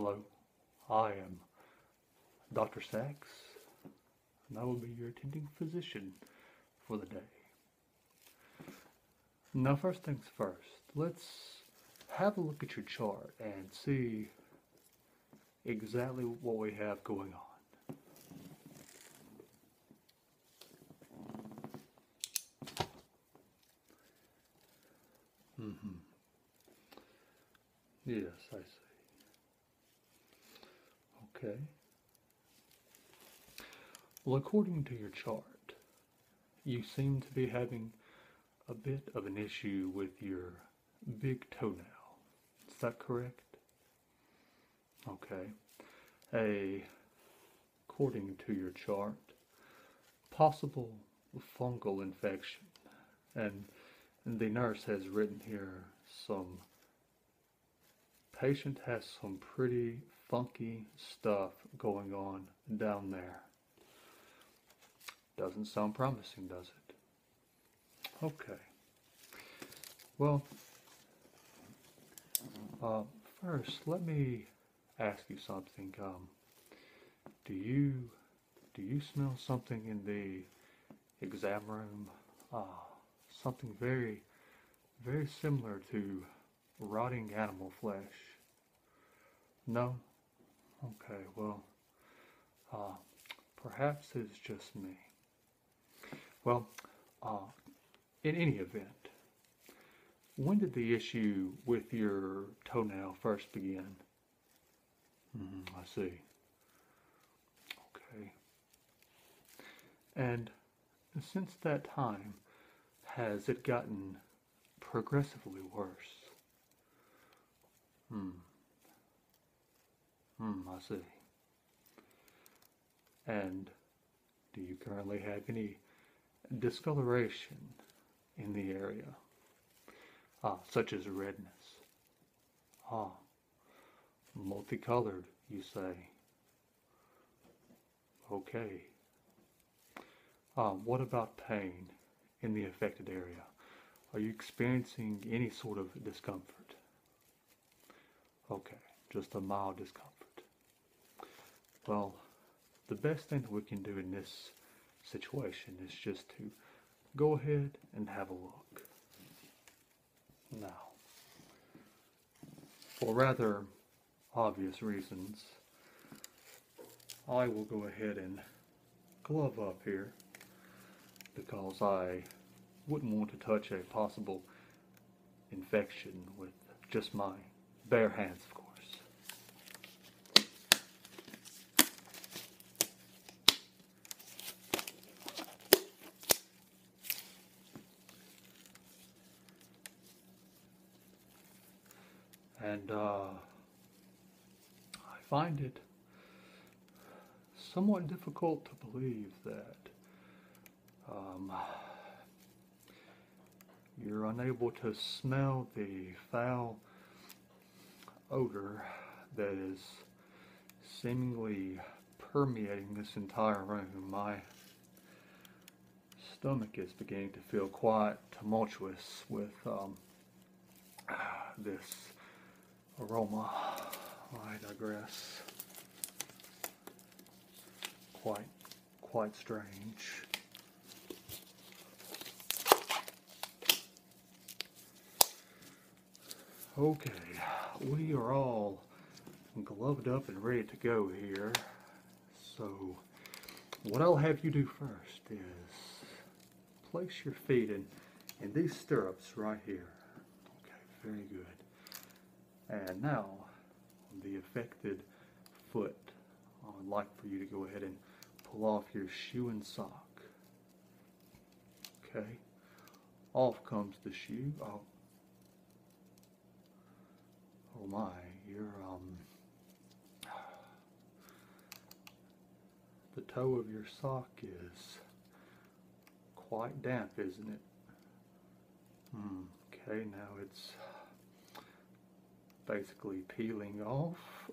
Hello, I am Dr. Sachs, and I will be your attending physician for the day. Now, first things first, let's have a look at your chart and see exactly what we have going on. Yes, I see. Okay. Well, according to your chart, you seem to be having a bit of an issue with your big toenail. Is that correct? Okay. According to your chart, possible fungal infection. And the nurse has written here patient has some pretty funky stuff going on down there. Doesn't sound promising, does it? Okay. Well, first, let me ask you something. Do you smell something in the exam room? Something very, very similar to rotting animal flesh. No? Okay, well, perhaps it's just me. Well, in any event, when did the issue with your toenail first begin? I see. Okay. And since that time, has it gotten progressively worse? I see. And do you currently have any discoloration in the area? Such as redness. Multicolored, you say. Okay. What about pain in the affected area? Are you experiencing any sort of discomfort? Okay, just a mild discomfort. Well, the best thing that we can do in this situation is just to go ahead and have a look. Now, for rather obvious reasons, I will go ahead and glove up here because I wouldn't want to touch a possible infection with just my bare hands, of course. And I find it somewhat difficult to believe that you're unable to smell the foul odor that is seemingly permeating this entire room. My stomach is beginning to feel quite tumultuous with this aroma. I digress. Quite strange. Okay, we are all gloved up and ready to go here. So, what I'll have you do first is place your feet in these stirrups right here. Okay, very good. And now, on the affected foot, I'd like for you to go ahead and pull off your shoe and sock. Okay, off comes the shoe. Oh my, the toe of your sock is quite damp, isn't it? Okay, now it's basically peeling off.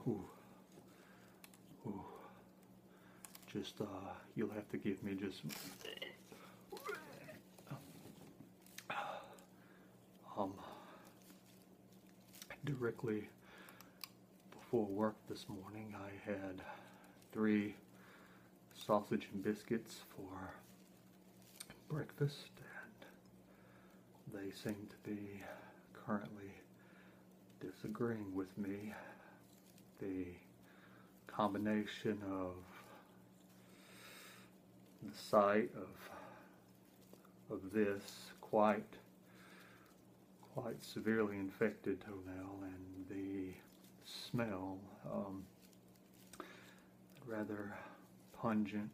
Ooh. Just, you'll have to give me just strictly before work this morning. I had 3 sausage and biscuits for breakfast, and they seem to be currently disagreeing with me. The combination of the sight of this quite severely infected toenail and the smell, rather pungent,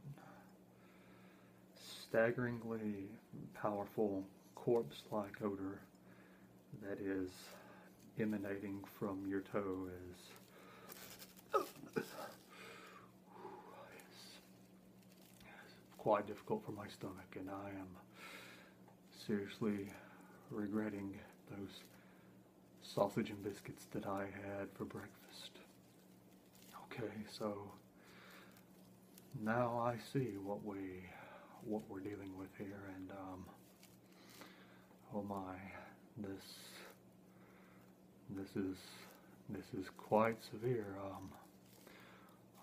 staggeringly powerful corpse-like odor that is emanating from your toe is quite difficult for my stomach, and I am seriously regretting those sausage and biscuits that I had for breakfast. Okay, so now I see what we're dealing with here, and oh my, this is quite severe.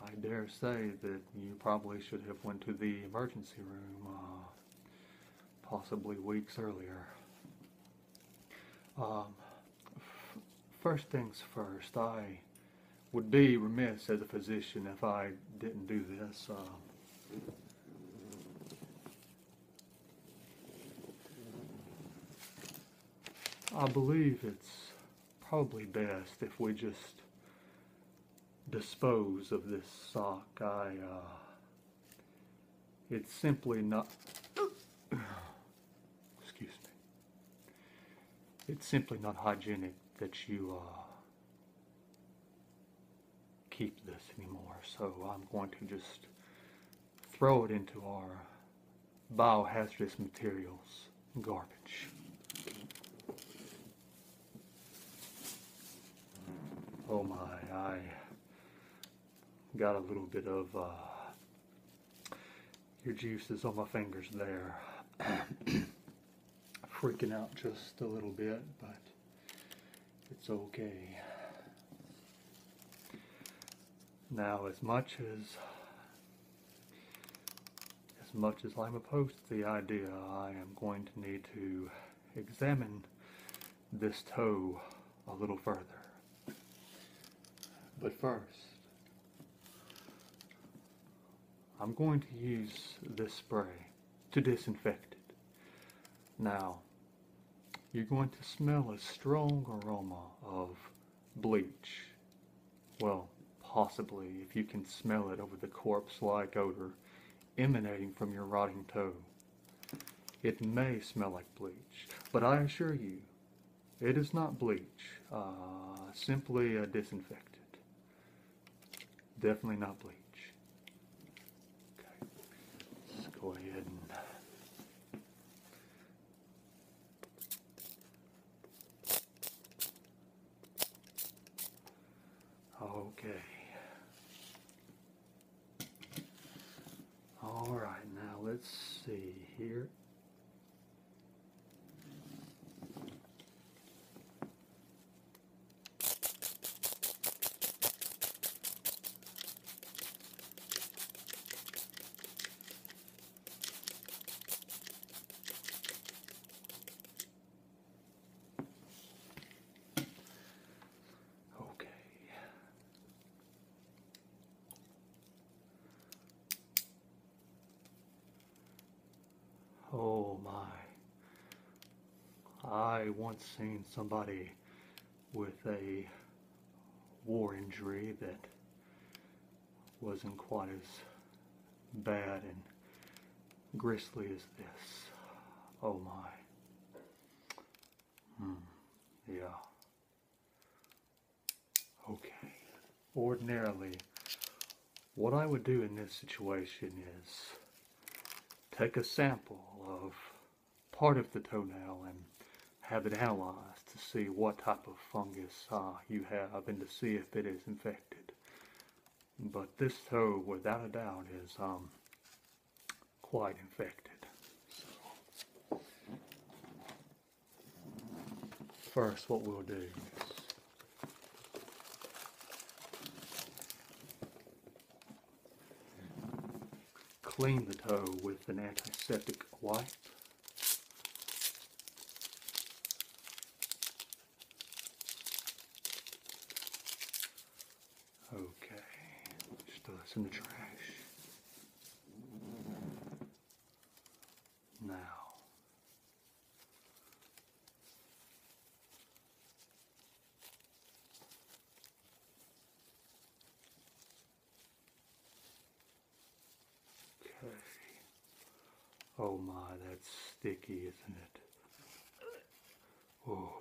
I dare say that you probably should have went to the emergency room possibly weeks earlier. First things first, I would be remiss as a physician if I didn't do this. I believe it's probably best if we just dispose of this sock. It's simply not, excuse me, it's simply not hygienic that you keep this anymore, so I'm going to just throw it into our biohazardous materials garbage. Oh my, I got a little bit of your juices on my fingers there. Freaking out just a little bit, but it's okay. Now, as much as I'm opposed to the idea, I am going to need to examine this toe a little further. But first, I'm going to use this spray to disinfect it. Now, you're going to smell a strong aroma of bleach. Well, possibly if you can smell it over the corpse-like odor emanating from your rotting toe. It may smell like bleach, but I assure you, it is not bleach, simply a disinfectant. Definitely not bleach. Okay, let's go ahead and okay. Alright, now let's see here. Oh my. I once seen somebody with a war injury that wasn't quite as bad and grisly as this. Oh my. Yeah. Okay. Ordinarily, what I would do in this situation is take a sample of part of the toenail and have it analyzed to see what type of fungus you have and to see if it is infected. But this toe, without a doubt, is quite infected. So, first, what we'll do is clean the toe with an antiseptic wipe. Okay, just throw this in the trash. Now, okay. Oh my, that's sticky, isn't it? Oh.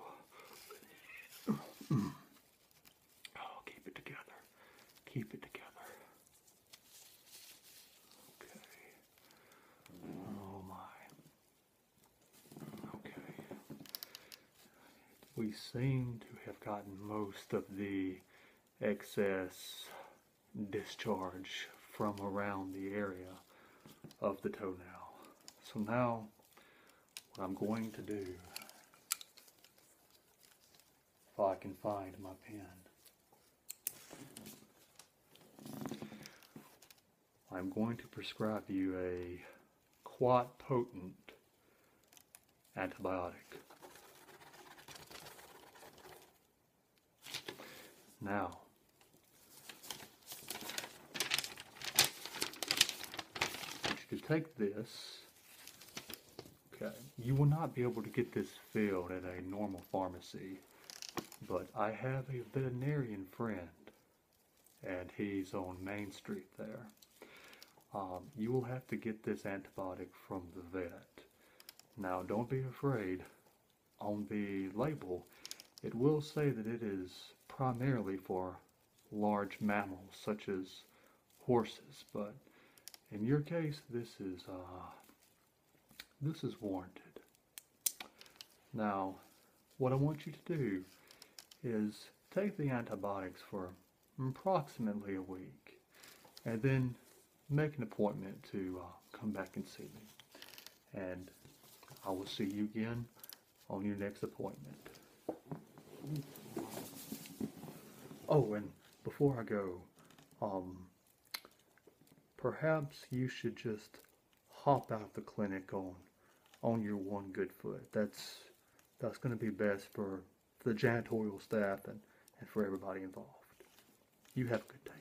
Oh, keep it together. Keep it together. Okay. Oh my. Okay. We seem to have gotten most of the excess discharge from around the area of the toenail. So now, what I'm going to do, if I can find my pen, I'm going to prescribe you a quite potent antibiotic. Now, you should take this. Okay, you will not be able to get this filled at a normal pharmacy, but I have a veterinarian friend, and he's on Main Street there. You will have to get this antibiotic from the vet. Now, don't be afraid. On the label, it will say that it is primarily for large mammals, such as horses, but in your case, this is warranted. Now, what I want you to do is take the antibiotics for approximately a week, and then make an appointment to come back and see me. And I will see you again on your next appointment. Oh, and before I go, perhaps you should just hop out the clinic on your one good foot. That's going to be best for the janitorial staff and for everybody involved. You have a good day.